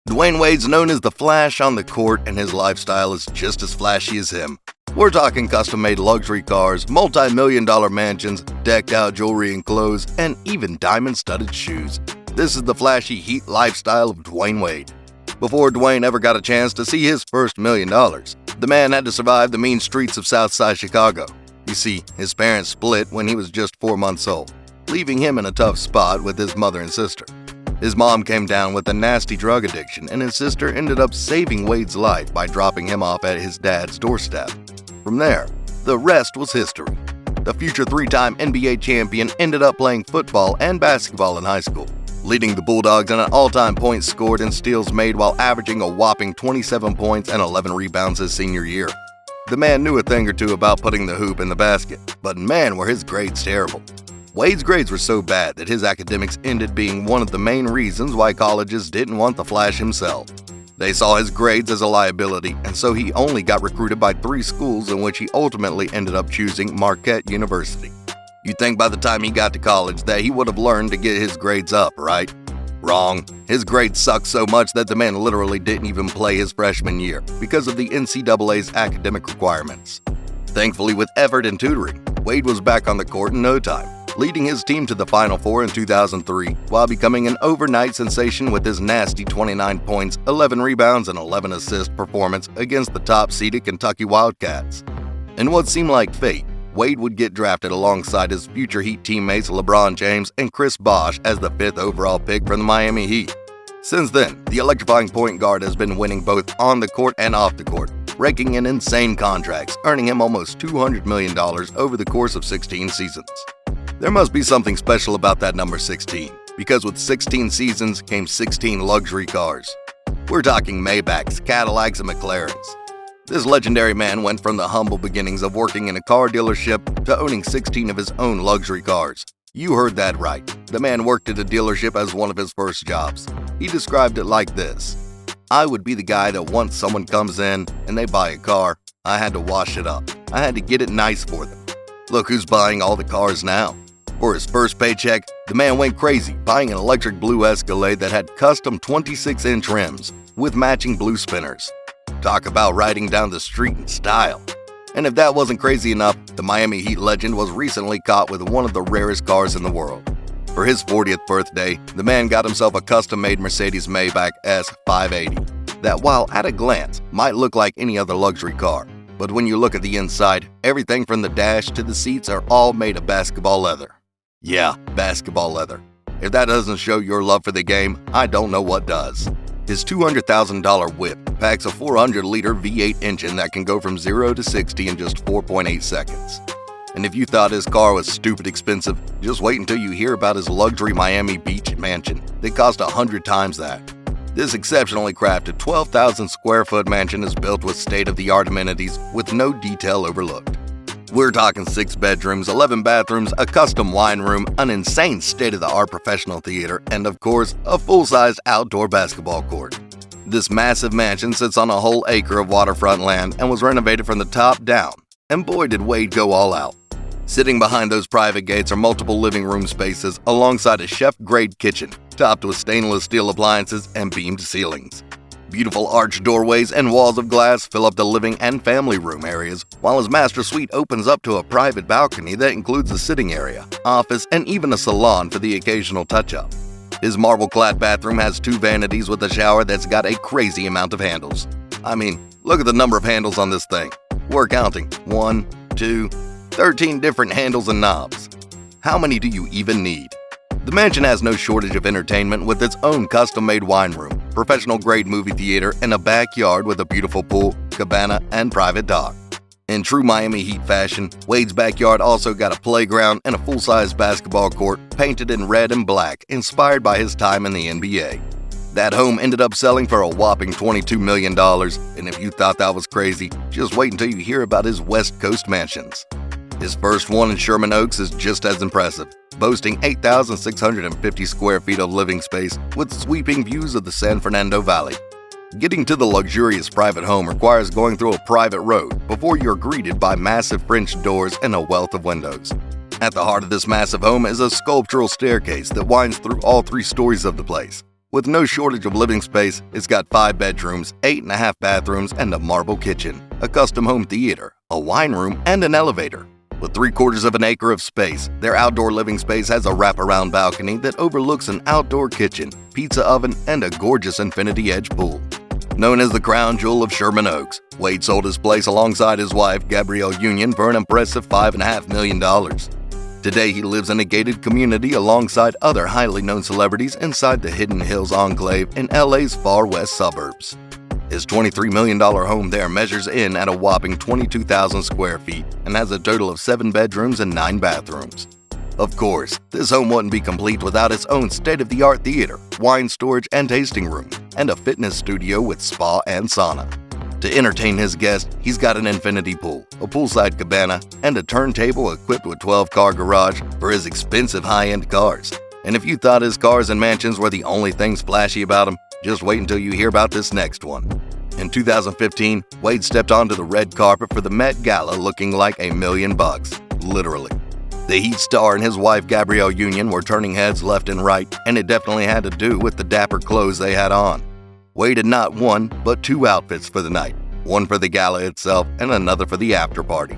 Dwayne Wade's known as the Flash on the court, and his lifestyle is just as flashy as him. We're talking custom-made luxury cars, multi-million-dollar mansions, decked-out jewelry and clothes, and even diamond-studded shoes. This is the flashy Heat lifestyle of Dwayne Wade. Before Dwayne ever got a chance to see his first $1 million, the man had to survive the mean streets of Southside Chicago. You see, his parents split when he was just 4 months old, leaving him in a tough spot with his mother and sister. His mom came down with a nasty drug addiction, and his sister ended up saving Wade's life by dropping him off at his dad's doorstep. From there, the rest was history. The future 3-time NBA champion ended up playing football and basketball in high school, leading the Bulldogs in an all-time points scored and steals made while averaging a whopping 27 points and 11 rebounds his senior year. The man knew a thing or two about putting the hoop in the basket, but man, were his grades terrible. Wade's grades were so bad that his academics ended being one of the main reasons why colleges didn't want the Flash himself. They saw his grades as a liability, and so he only got recruited by 3 schools, in which he ultimately ended up choosing Marquette University. You'd think by the time he got to college that he would have learned to get his grades up, right? Wrong. His grades sucked so much that the man literally didn't even play his freshman year because of the NCAA's academic requirements. Thankfully, with effort and tutoring, Wade was back on the court in no time, leading his team to the Final Four in 2003 while becoming an overnight sensation with his nasty 29 points, 11 rebounds, and 11 assist performance against the top-seeded Kentucky Wildcats. In what seemed like fate, Wade would get drafted alongside his future Heat teammates LeBron James and Chris Bosh as the 5th overall pick from the Miami Heat. Since then, the electrifying point guard has been winning both on the court and off the court, raking in insane contracts, earning him almost $200 million over the course of 16 seasons. There must be something special about that number 16, because with 16 seasons came 16 luxury cars. We're talking Maybachs, Cadillacs, and McLarens. This legendary man went from the humble beginnings of working in a car dealership to owning 16 of his own luxury cars. You heard that right. The man worked at a dealership as one of his first jobs. He described it like this: "I would be the guy that once someone comes in and they buy a car, I had to wash it up. I had to get it nice for them. Look who's buying all the cars now." For his first paycheck, the man went crazy, buying an electric blue Escalade that had custom 26-inch rims with matching blue spinners. Talk about riding down the street in style. And if that wasn't crazy enough, the Miami Heat legend was recently caught with one of the rarest cars in the world. For his 40th birthday, the man got himself a custom-made Mercedes Maybach S580 that, while at a glance, might look like any other luxury car. But when you look at the inside, everything from the dash to the seats are all made of basketball leather. Yeah, basketball leather. If that doesn't show your love for the game, I don't know what does. His $200,000 whip packs a 400-liter V8 engine that can go from 0 to 60 in just 4.8 seconds. And if you thought his car was stupid expensive, just wait until you hear about his luxury Miami Beach mansion that cost 100 times that. This exceptionally crafted 12,000 square foot mansion is built with state-of-the-art amenities with no detail overlooked. We're talking 6 bedrooms, 11 bathrooms, a custom wine room, an insane state-of-the-art professional theater, and of course, a full-sized outdoor basketball court. This massive mansion sits on a whole acre of waterfront land and was renovated from the top down. And boy, did Wade go all out. Sitting behind those private gates are multiple living room spaces alongside a chef-grade kitchen, topped with stainless steel appliances and beamed ceilings. Beautiful arched doorways and walls of glass fill up the living and family room areas, while his master suite opens up to a private balcony that includes a sitting area, office, and even a salon for the occasional touch-up. His marble-clad bathroom has 2 vanities with a shower that's got a crazy amount of handles. I mean, look at the number of handles on this thing. We're counting 1, 2, 13 different handles and knobs. How many do you even need? The mansion has no shortage of entertainment with its own custom-made wine room, professional-grade movie theater, and a backyard with a beautiful pool, cabana, and private dock. In true Miami Heat fashion, Wade's backyard also got a playground and a full-size basketball court painted in red and black, inspired by his time in the NBA. That home ended up selling for a whopping $22 million, and if you thought that was crazy, just wait until you hear about his West Coast mansions. His first one in Sherman Oaks is just as impressive, boasting 8,650 square feet of living space with sweeping views of the San Fernando Valley. Getting to the luxurious private home requires going through a private road before you're greeted by massive French doors and a wealth of windows. At the heart of this massive home is a sculptural staircase that winds through all 3 stories of the place. With no shortage of living space, it's got 5 bedrooms, 8.5 bathrooms, and a marble kitchen, a custom home theater, a wine room, and an elevator. With 3/4 of an acre of space, their outdoor living space has a wraparound balcony that overlooks an outdoor kitchen, pizza oven, and a gorgeous infinity edge pool. Known as the crown jewel of Sherman Oaks, Wade sold his place alongside his wife, Gabrielle Union, for an impressive $5.5 million. Today, he lives in a gated community alongside other highly known celebrities inside the Hidden Hills Enclave in LA's far west suburbs. His $23 million home there measures in at a whopping 22,000 square feet and has a total of 7 bedrooms and 9 bathrooms. Of course, this home wouldn't be complete without its own state-of-the-art theater, wine storage and tasting room, and a fitness studio with spa and sauna. To entertain his guests, he's got an infinity pool, a poolside cabana, and a turntable equipped with 12-car garage for his expensive high-end cars. And if you thought his cars and mansions were the only things flashy about him, just wait until you hear about this next one. In 2015, Wade stepped onto the red carpet for the Met Gala looking like $1 million, literally. The Heat star and his wife Gabrielle Union were turning heads left and right, and it definitely had to do with the dapper clothes they had on. Wade had not one, but 2 outfits for the night, one for the gala itself and another for the after party.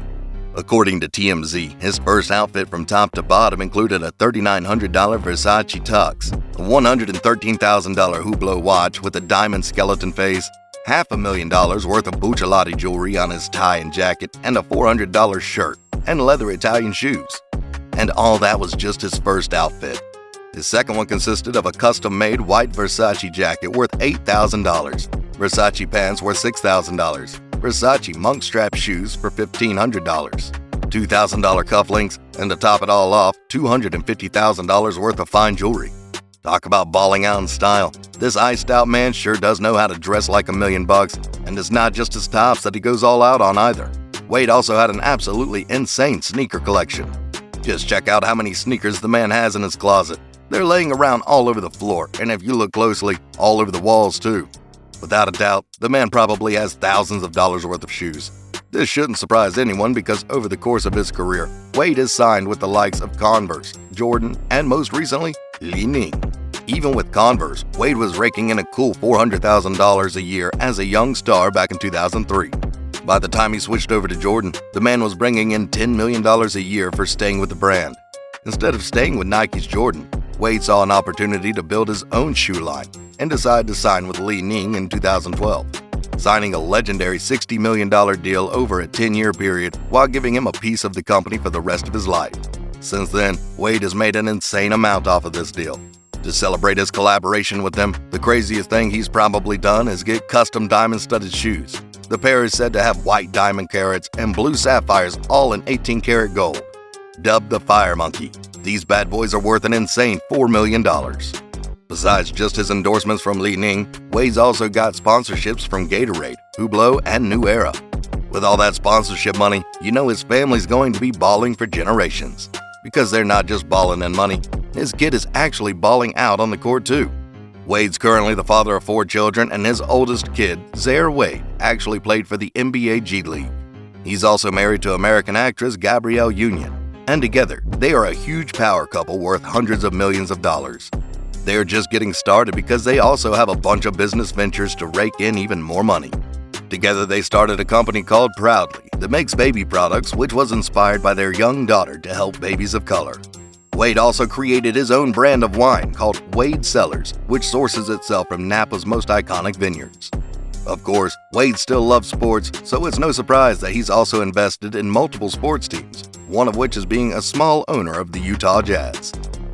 According to TMZ, his first outfit from top to bottom included a $3,900 Versace tux, a $113,000 Hublot watch with a diamond skeleton face, $500,000 worth of Buccellati jewelry on his tie and jacket, and a $400 shirt and leather Italian shoes. And all that was just his first outfit. His second one consisted of a custom-made white Versace jacket worth $8,000, Versace pants worth $6,000, Versace monk strap shoes for $1,500, $2,000 cufflinks, and to top it all off, $250,000 worth of fine jewelry. Talk about balling out in style. This iced-out man sure does know how to dress like $1 million, and it's not just his tops that he goes all out on either. Wade also had an absolutely insane sneaker collection. Just check out how many sneakers the man has in his closet. They're laying around all over the floor, and if you look closely, all over the walls too. Without a doubt, the man probably has thousands of dollars worth of shoes. This shouldn't surprise anyone because over the course of his career, Wade has signed with the likes of Converse, Jordan, and most recently, Li Ning. Even with Converse, Wade was raking in a cool $400,000 a year as a young star back in 2003. By the time he switched over to Jordan, the man was bringing in $10 million a year for staying with the brand. Instead of staying with Nike's Jordan, Wade saw an opportunity to build his own shoe line and decided to sign with Li Ning in 2012, signing a legendary $60 million deal over a 10-year period while giving him a piece of the company for the rest of his life. Since then, Wade has made an insane amount off of this deal. To celebrate his collaboration with them, the craziest thing he's probably done is get custom diamond-studded shoes. The pair is said to have white diamond carats and blue sapphires all in 18-karat gold. Dubbed the Fire Monkey, these bad boys are worth an insane $4 million. Besides just his endorsements from Li Ning, Wade's also got sponsorships from Gatorade, Hublot, and New Era. With all that sponsorship money, you know his family's going to be balling for generations. Because they're not just balling in money, his kid is actually balling out on the court too. Wade's currently the father of 4 children, and his oldest kid, Zaire Wade, actually played for the NBA G League. He's also married to American actress Gabrielle Union, and together, they are a huge power couple worth hundreds of millions of dollars. They're just getting started because they also have a bunch of business ventures to rake in even more money. Together, they started a company called Proudly that makes baby products, which was inspired by their young daughter to help babies of color. Wade also created his own brand of wine called Wade Cellars, which sources itself from Napa's most iconic vineyards. Of course, Wade still loves sports, so it's no surprise that he's also invested in multiple sports teams, one of which is being a small owner of the Utah Jazz.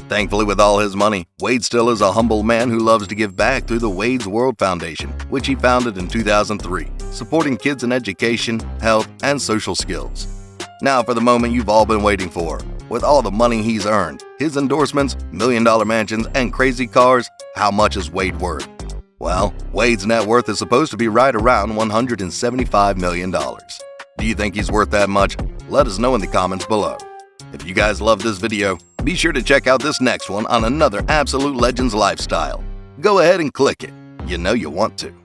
Thankfully, with all his money, Wade still is a humble man who loves to give back through the Wade's World Foundation, which he founded in 2003, supporting kids in education, health, and social skills. Now for the moment you've all been waiting for. With all the money he's earned, his endorsements, million-dollar mansions, and crazy cars, how much is Wade worth? Well, Wade's net worth is supposed to be right around $175 million. Do you think he's worth that much? Let us know in the comments below. If you guys love this video, be sure to check out this next one on another Absolute Legends lifestyle. Go ahead and click it. You know you want to.